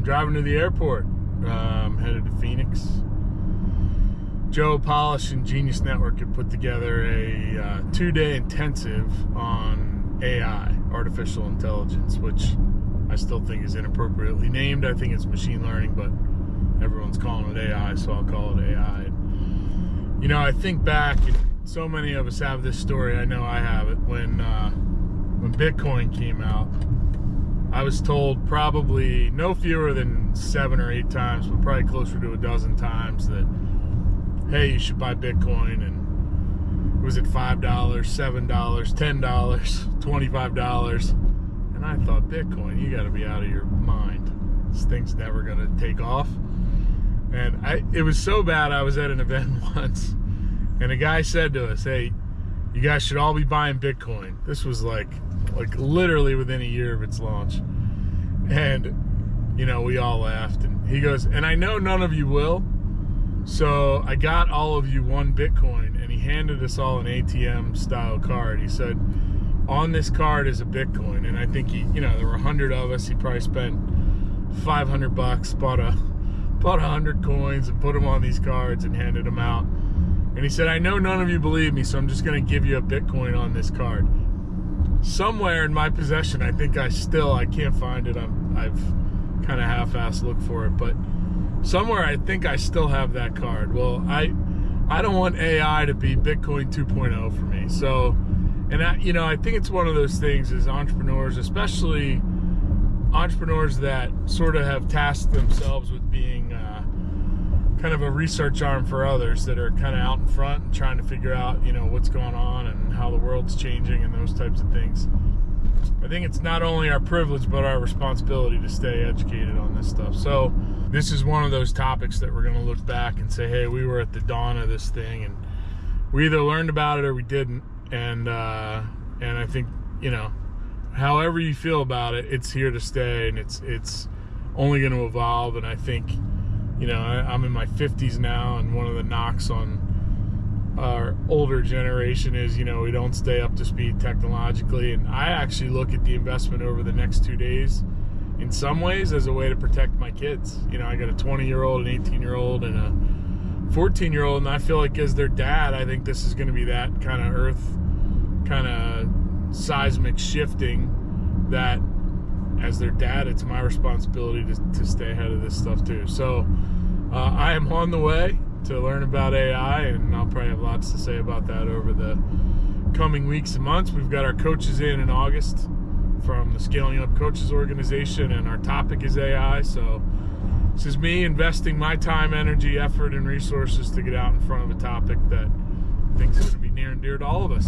I'm driving to the airport. I'm headed to Phoenix. Joe Polish and Genius Network had put together a 2-day intensive on AI, artificial intelligence, which I still think is inappropriately named. I think it's machine learning, but everyone's calling it AI, so I'll call it AI. And, you know, I think back, and so many of us have this story. I know I have it. When Bitcoin came out, I was told probably no fewer than 7 or 8 times, but probably closer to a dozen times, that, hey, you should buy Bitcoin. And was it $5, $7, $10, $25? And I thought, Bitcoin, you got to be out of your mind. This thing's never going to take off. And it was so bad, I was at an event once, and a guy said to us, hey, you guys should all be buying Bitcoin. This was like literally within a year of its launch. And, you know, we all laughed. And he goes, and I know none of you will, so I got all of you one Bitcoin. And he handed us all an ATM style card. He said, on this card is a Bitcoin. And I think there were 100 of us. He probably spent $500, bought 100 coins and put them on these cards and handed them out. And he said, I know none of you believe me, so I'm just going to give you a Bitcoin on this card. Somewhere in my possession, I can't find it. I've kind of half-assed looked for it, but somewhere I think I still have that card. Well, I don't want AI to be Bitcoin 2.0 for me. So, and I think it's one of those things as entrepreneurs, especially entrepreneurs that sort of have tasked themselves with being kind of a research arm for others, that are kind of out in front and trying to figure out, what's going on and how the world's changing and those types of things. I think it's not only our privilege, but our responsibility to stay educated on this stuff. So this is one of those topics that we're going to look back and say, hey, we were at the dawn of this thing, and we either learned about it or we didn't. And I think, however you feel about it, it's here to stay, and it's only going to evolve. And I think, I'm in my 50s now, and one of the knocks on our older generation is, we don't stay up to speed technologically. And I actually look at the investment over the next 2 days in some ways as a way to protect my kids. I got a 20-year-old, an 18-year-old, and a 14-year-old, and I feel like as their dad, I think this is going to be that kind of earth, kind of seismic shifting that as their dad, it's my responsibility to stay ahead of this stuff too. So I am on the way to learn about AI, and I'll probably have lots to say about that over the coming weeks and months. We've got our coaches in August from the Scaling Up Coaches organization, and our topic is AI. So this is me investing my time, energy, effort, and resources to get out in front of a topic that I think is going to be near and dear to all of us.